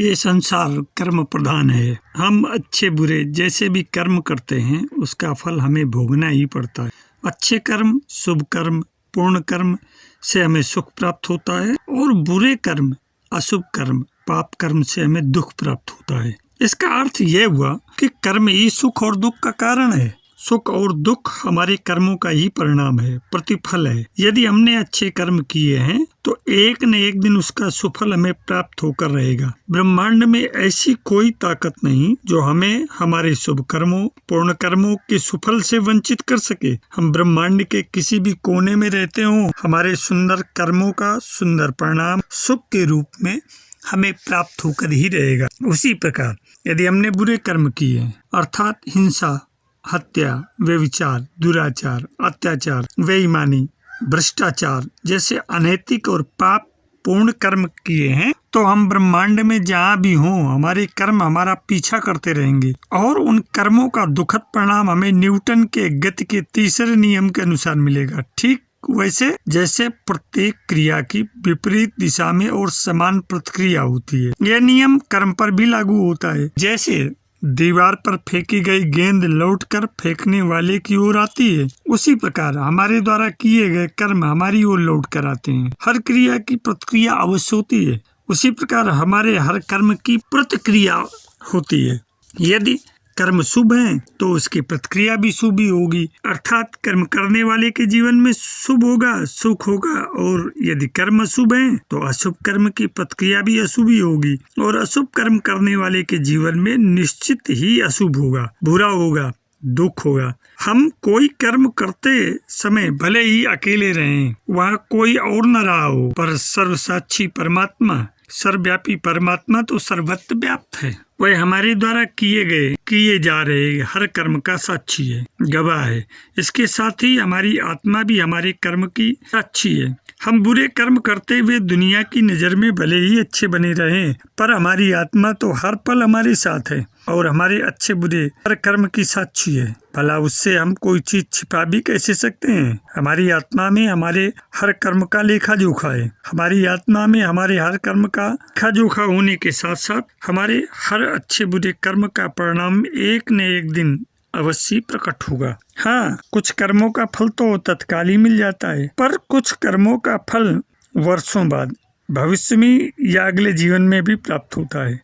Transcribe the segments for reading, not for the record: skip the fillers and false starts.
ये संसार कर्म प्रधान है। हम अच्छे बुरे जैसे भी कर्म करते हैं उसका फल हमें भोगना ही पड़ता है। अच्छे कर्म, शुभ कर्म, पूर्ण कर्म से हमें सुख प्राप्त होता है और बुरे कर्म, अशुभ कर्म, पाप कर्म से हमें दुख प्राप्त होता है। इसका अर्थ यह हुआ कि कर्म ही सुख और दुख का कारण है। सुख और दुख हमारे कर्मों का ही परिणाम है, प्रतिफल है। यदि हमने अच्छे कर्म किए हैं तो एक न एक दिन उसका सुफल हमें प्राप्त होकर रहेगा। ब्रह्मांड में ऐसी कोई ताकत नहीं जो हमें हमारे शुभ कर्मों, पूर्ण कर्मों के सुफल से वंचित कर सके। हम ब्रह्मांड के किसी भी कोने में रहते हों, हमारे सुंदर कर्मों का सुंदर परिणाम सुख के रूप में हमें प्राप्त होकर ही रहेगा। उसी प्रकार यदि हमने बुरे कर्म किए अर्थात हिंसा, हत्या, व्यभिचार, दुराचार, अत्याचार, बेईमानी, भ्रष्टाचार जैसे अनैतिक और पाप पूर्ण कर्म किए हैं तो हम ब्रह्मांड में जहाँ भी हों हमारे कर्म हमारा पीछा करते रहेंगे और उन कर्मों का दुखद परिणाम हमें न्यूटन के गति के तीसरे नियम के अनुसार मिलेगा। ठीक वैसे जैसे प्रत्येक क्रिया की विपरीत दिशा में और समान प्रतिक्रिया होती है, यह नियम कर्म पर भी लागू होता है। जैसे दीवार पर फेंकी गई गेंद लौटकर फेंकने वाले की ओर आती है, उसी प्रकार हमारे द्वारा किए गए कर्म हमारी ओर लौट कर आते हैं। हर क्रिया की प्रतिक्रिया अवश्य होती है, उसी प्रकार हमारे हर कर्म की प्रतिक्रिया होती है। यदि कर्म शुभ है तो उसकी प्रतिक्रिया भी शुभ ही होगी, अर्थात कर्म करने वाले के जीवन में शुभ होगा, सुख होगा। और यदि कर्म अशुभ है तो अशुभ कर्म की प्रतिक्रिया भी अशुभ ही होगी और अशुभ कर्म करने वाले के जीवन में निश्चित ही अशुभ होगा, बुरा होगा, दुख होगा। हम कोई कर्म करते समय भले ही अकेले रहें, वहाँ कोई और न रहा हो, पर सर्वसाक्षी परमात्मा, सर्वव्यापी परमात्मा तो सर्वत्र व्याप्त है। वह हमारे द्वारा किए जा रहे हर कर्म का साक्षी है, गवाह है। इसके साथ ही हमारी आत्मा भी हमारे कर्म की साक्षी है। हम बुरे कर्म करते हुए दुनिया की नजर में भले ही अच्छे बने रहें, पर हमारी आत्मा तो हर पल हमारे साथ है और हमारे अच्छे बुरे हर कर्म की साक्षी है। भला उससे हम कोई चीज छिपा भी कैसे सकते हैं? हमारी आत्मा में हमारे हर कर्म का लेखा जोखा है। हमारी आत्मा में हमारे हर कर्म का लेखा जोखा होने के साथ साथ हमारे हर अच्छे बुरे कर्म का परिणाम एक न एक दिन अवश्य प्रकट होगा। हाँ, कुछ कर्मों का फल तो तत्काल ही मिल जाता है, पर कुछ कर्मों का फल वर्षों बाद, भविष्य में या अगले जीवन में भी प्राप्त होता है,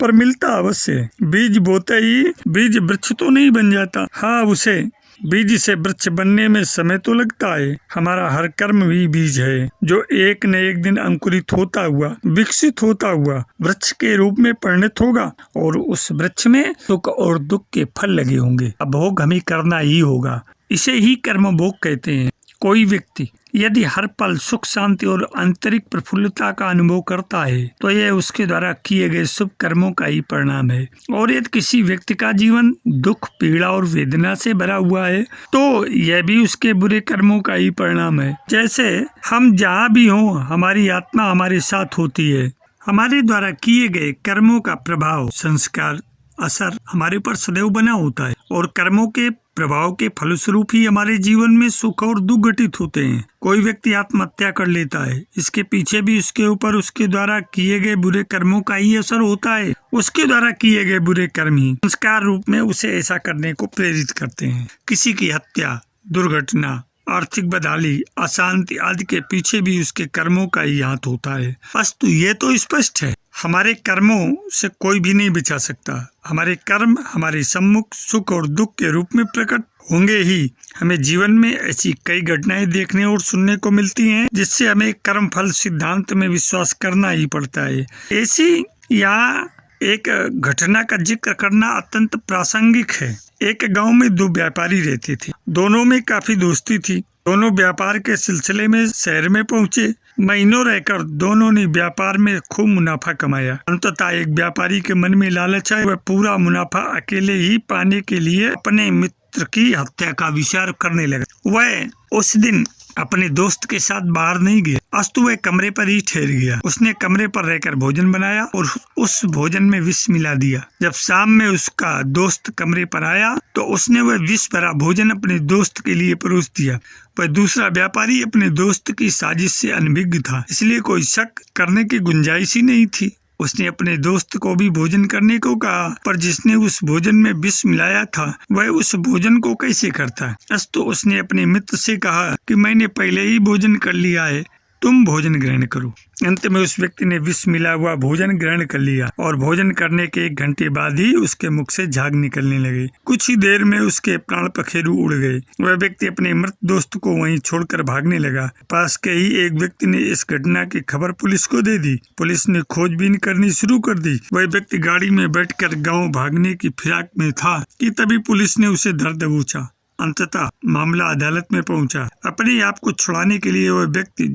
पर मिलता अवश्य है। बीज बोते ही बीज वृक्ष तो नहीं बन जाता। हाँ, उसे बीज से वृक्ष बनने में समय तो लगता है। हमारा हर कर्म भी बीज है जो एक न एक दिन अंकुरित होता हुआ, विकसित होता हुआ वृक्ष के रूप में परिणत होगा और उस वृक्ष में सुख और दुख के फल लगे होंगे। अब भोग हमें करना ही होगा, इसे ही कर्म भोग कहते हैं। कोई व्यक्ति यदि हर पल सुख, शांति और आंतरिक प्रफुल्लता का अनुभव करता है तो यह उसके द्वारा किए गए शुभ कर्मों का ही परिणाम है। और यदि किसी व्यक्ति का जीवन दुख, पीड़ा और वेदना से भरा हुआ है तो यह भी उसके बुरे कर्मों का ही परिणाम है। जैसे हम जहाँ भी हों हमारी आत्मा हमारे साथ होती है। हमारे द्वारा किए गए कर्मों का प्रभाव, संस्कार, असर हमारे पर सदैव बना होता है और कर्मों के प्रभाव के फलस्वरूप ही हमारे जीवन में सुख और दुख घटित होते हैं। कोई व्यक्ति आत्महत्या कर लेता है, इसके पीछे भी उसके ऊपर उसके द्वारा किए गए बुरे कर्मों का ही असर होता है। उसके द्वारा किए गए बुरे कर्म ही संस्कार रूप में उसे ऐसा करने को प्रेरित करते हैं। किसी की हत्या, दुर्घटना, आर्थिक बदहाली, अशांति आदि के पीछे भी उसके कर्मों का ही हाथ होता है। अस्तु ये तो स्पष्ट है, हमारे कर्मों से कोई भी नहीं बचा सकता। हमारे कर्म हमारे सम्मुख सुख और दुख के रूप में प्रकट होंगे ही। हमें जीवन में ऐसी कई घटनाएं देखने और सुनने को मिलती हैं जिससे हमें कर्म फल सिद्धांत में विश्वास करना ही पड़ता है। ऐसी यहाँ एक घटना का जिक्र करना अत्यंत प्रासंगिक है। एक गांव में दो व्यापारी रहते थे, दोनों में काफी दोस्ती थी। दोनों व्यापार के सिलसिले में शहर में पहुंचे। महीनों रहकर दोनों ने व्यापार में खूब मुनाफा कमाया। अंततः एक व्यापारी के मन में लालच आया, वह पूरा मुनाफा अकेले ही पाने के लिए अपने मित्र की हत्या का विचार करने लगा। वह उस दिन अपने दोस्त के साथ बाहर नहीं गया, अस्तु वह कमरे पर ही ठहर गया। उसने कमरे पर रहकर भोजन बनाया और उस भोजन में विष मिला दिया। जब शाम में उसका दोस्त कमरे पर आया तो उसने वह विष भरा भोजन अपने दोस्त के लिए परोस दिया। वह दूसरा व्यापारी अपने दोस्त की साजिश से अनभिज्ञ था, इसलिए कोई शक करने की गुंजाइश ही नहीं थी। उसने अपने दोस्त को भी भोजन करने को कहा, पर जिसने उस भोजन में विष मिलाया था वह उस भोजन को कैसे करता। अस्तु उसने अपने मित्र से कहा कि मैंने पहले ही भोजन कर लिया है, तुम भोजन ग्रहण करो। अंत में उस व्यक्ति ने विष मिला हुआ भोजन ग्रहण कर लिया और भोजन करने के 1 घंटे बाद ही उसके मुख से झाग निकलने लगे। कुछ ही देर में उसके प्राण पखेरु उड़ गए। वह व्यक्ति अपने मृत दोस्त को वहीं छोड़कर भागने लगा। पास के ही एक व्यक्ति ने इस घटना की खबर पुलिस को दे दी। पुलिस ने खोजबीन करनी शुरू कर दी। वह व्यक्ति गाड़ी में बैठकर गाँव भागने की फिराक में था कि तभी पुलिस ने उसे धर दबोचा। अंततः मामला अदालत में पहुंचा। अपने आप को छुड़ाने के लिए वह व्यक्ति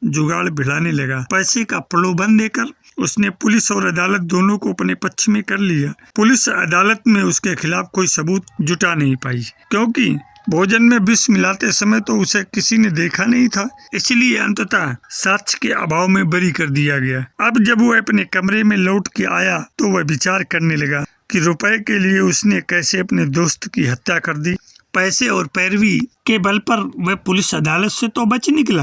जुगाड़ भिड़ाने लगा। पैसे का प्रलोभन देकर उसने पुलिस और अदालत दोनों को अपने पक्ष में कर लिया। पुलिस अदालत में उसके खिलाफ कोई सबूत जुटा नहीं पाई, क्योंकि भोजन में विष मिलाते समय तो उसे किसी ने देखा नहीं था। इसलिए अंततः साक्ष्य के अभाव में बरी कर दिया गया। अब जब वह अपने कमरे में लौट के आया तो वह विचार करने लगा कि रुपए के लिए उसने कैसे अपने दोस्त की हत्या कर दी। पैसे और पैरवी के बल पर वह पुलिस अदालत से तो बच निकला,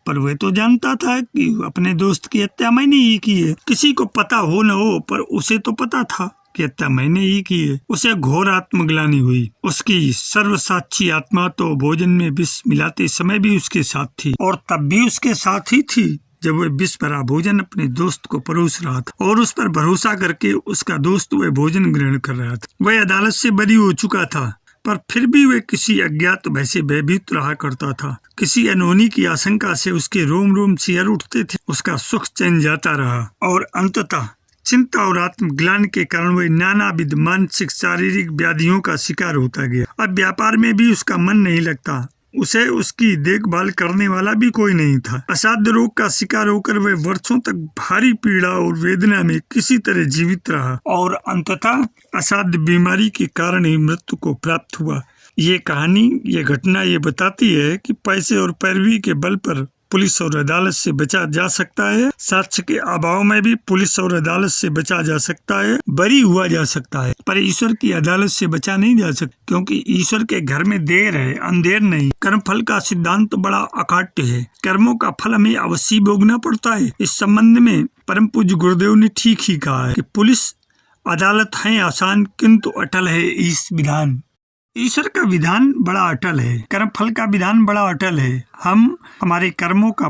पर वह तो जानता था कि अपने दोस्त की हत्या मैंने ही की है। किसी को पता हो न हो, पर उसे तो पता था कि हत्या मैंने ही की है। उसे घोर आत्मग्लानि हुई। उसकी सर्वसाक्षी आत्मा तो भोजन में विष मिलाते समय भी उसके साथ थी, और तब भी उसके साथ ही थी जब वह विष भरा भोजन अपने दोस्त को परोस रहा था और उस पर भरोसा करके उसका दोस्त वह भोजन ग्रहण कर रहा था। वह अदालत से बरी हो चुका था, पर फिर भी वह किसी अज्ञात भय से भयभीत रहा करता था। किसी अनहोनी की आशंका से उसके रोम रोम सिहर उठते थे। उसका सुख चैन जाता रहा और अंततः चिंता और आत्मग्लानि के कारण वह नानाविध मानसिक शारीरिक व्याधियों का शिकार होता गया। अब व्यापार में भी उसका मन नहीं लगता। उसे उसकी देखभाल करने वाला भी कोई नहीं था। असाध्य रोग का शिकार होकर वह वर्षों तक भारी पीड़ा और वेदना में किसी तरह जीवित रहा और अंततः असाध्य बीमारी के कारण ही मृत्यु को प्राप्त हुआ। ये घटना ये बताती है कि पैसे और पैरवी के बल पर पुलिस और अदालत से बचा जा सकता है। साक्ष्य के अभाव में भी पुलिस और अदालत से बचा जा सकता है, बरी हुआ जा सकता है, पर ईश्वर की अदालत से बचा नहीं जा सकता, क्योंकि ईश्वर के घर में देर है, अंधेर नहीं। कर्म फल का सिद्धांत तो बड़ा अकाट्य है। कर्मों का फल हमें अवश्य भोगना पड़ता है। इस संबंध में परम पूज्य गुरुदेव ने ठीक ही कहा है कि पुलिस अदालत है आसान, किंतु अटल है ईश विधान। ईश्वर का विधान बड़ा अटल है, कर्म फल का विधान बड़ा अटल है। हमारे कर्मों का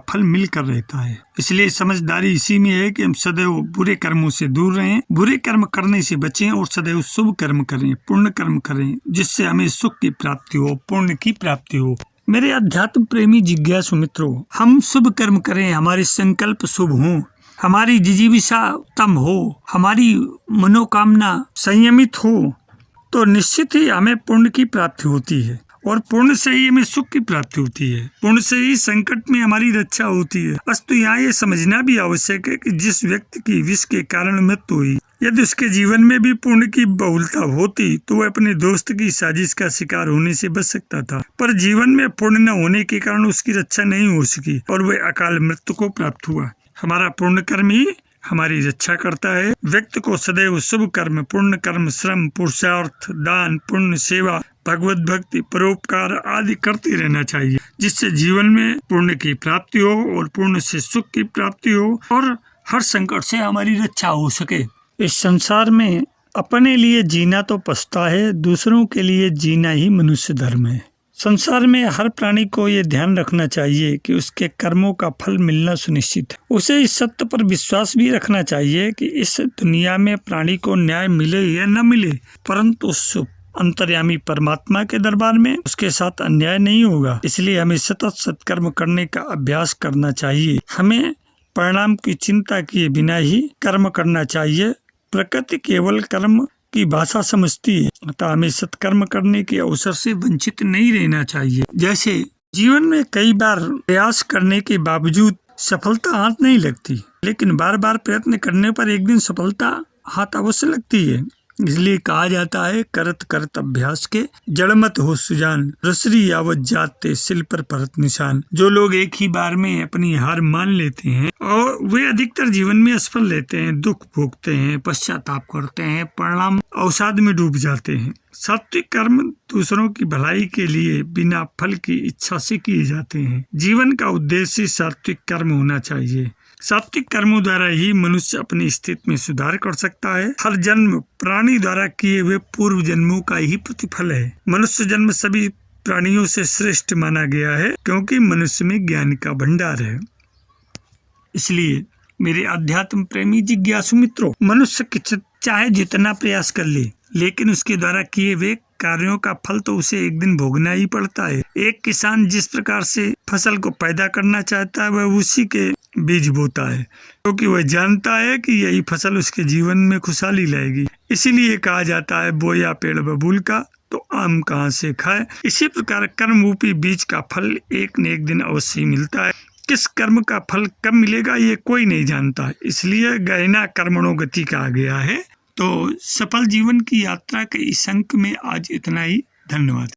फल मिलकर रहता है। इसलिए समझदारी इसी में है कि हम सदैव बुरे कर्मों से दूर रहें, बुरे कर्म करने से बचें और सदैव शुभ कर्म करें, पुण्य कर्म करें, जिससे हमें सुख की प्राप्ति हो, पुण्य की प्राप्ति हो। मेरे अध्यात्म प्रेमी जिज्ञासु मित्रों, हम शुभ कर्म करें, हमारे संकल्प शुभ हों, हमारी जिजीविषा उत्तम हो, हमारी मनोकामना संयमित हो, तो निश्चित ही हमें पुण्य की प्राप्ति होती है और पुण्य से ही हमें सुख की प्राप्ति होती है। पुण्य से ही संकट में हमारी रक्षा होती है। अस्तु यहाँ ये समझना भी आवश्यक है कि जिस व्यक्ति की विष के कारण मृत्यु हुई, यदि उसके जीवन में भी पुण्य की बहुलता होती तो वह अपने दोस्त की साजिश का शिकार होने से बच सकता था, पर जीवन में पुण्य न होने के कारण उसकी रक्षा नहीं हो सकी और वह अकाल मृत्यु को प्राप्त हुआ। हमारा पुण्य कर्म ही हमारी रक्षा करता है। व्यक्ति को सदैव शुभ कर्म, पुण्य कर्म, श्रम, पुरुषार्थ, दान, पुण्य, सेवा, भगवत भक्ति, परोपकार आदि करते रहना चाहिए, जिससे जीवन में पुण्य की प्राप्ति हो और पुण्य से सुख की प्राप्ति हो और हर संकट से हमारी रक्षा हो सके। इस संसार में अपने लिए जीना तो पछता है, दूसरों के लिए जीना ही मनुष्य धर्म है। संसार में हर प्राणी को ये ध्यान रखना चाहिए कि उसके कर्मों का फल मिलना सुनिश्चित है। उसे इस सत्य पर विश्वास भी रखना चाहिए कि इस दुनिया में प्राणी को न्याय मिले या न मिले, परंतु उस अंतर्यामी परमात्मा के दरबार में उसके साथ अन्याय नहीं होगा। इसलिए हमें सतत सत्कर्म करने का अभ्यास करना चाहिए। हमें परिणाम की चिंता किए बिना ही कर्म करना चाहिए। प्रकृति केवल कर्म की भाषा समझती है, अतः हमें सत्कर्म करने के अवसर से वंचित नहीं रहना चाहिए। जैसे जीवन में कई बार प्रयास करने के बावजूद सफलता हाथ नहीं लगती, लेकिन बार बार प्रयत्न करने पर एक दिन सफलता हाथ अवश्य लगती है। इसलिए कहा जाता है, करत करत अभ्यास के जड़ मत हो सुजान, रसरी यावत जाते सिल पर परत निशान। जो लोग एक ही बार में अपनी हार मान लेते हैं और वे अधिकतर जीवन में असफल लेते हैं, दुख भोगते हैं, पश्चाताप करते हैं, परिणाम अवसाद में डूब जाते हैं। सात्विक कर्म दूसरों की भलाई के लिए बिना फल की इच्छा से किए जाते हैं। जीवन का उद्देश्य सात्विक कर्म होना चाहिए। सात्विक कर्मों द्वारा ही मनुष्य अपनी स्थिति में सुधार कर सकता है। हर जन्म प्राणी द्वारा किए हुए पूर्व जन्मों का ही प्रतिफल है। मनुष्य जन्म सभी प्राणियों से श्रेष्ठ माना गया है क्योंकि मनुष्य में ज्ञान का भंडार है। इसलिए मेरे अध्यात्म प्रेमी जिज्ञासु मित्रों, मनुष्य चाहे जितना प्रयास कर ले, लेकिन उसके द्वारा किए हुए कार्यों का फल तो उसे एक दिन भोगना ही पड़ता है। एक किसान जिस प्रकार से फसल को पैदा करना चाहता है, वह उसी के बीज बोता है क्योंकि वह जानता है कि यही फसल उसके जीवन में खुशहाली लाएगी। इसीलिए कहा जाता है, बोया पेड़ बबूल का तो आम कहाँ से खाए। इसी प्रकार कर्म रूपी बीज का फल एक न एक दिन अवश्य मिलता है। किस कर्म का फल कब मिलेगा ये कोई नहीं जानता, इसलिए गहना कर्मणो गति कहा गया है। तो सफल जीवन की यात्रा के इस अंक में आज इतना ही। धन्यवाद।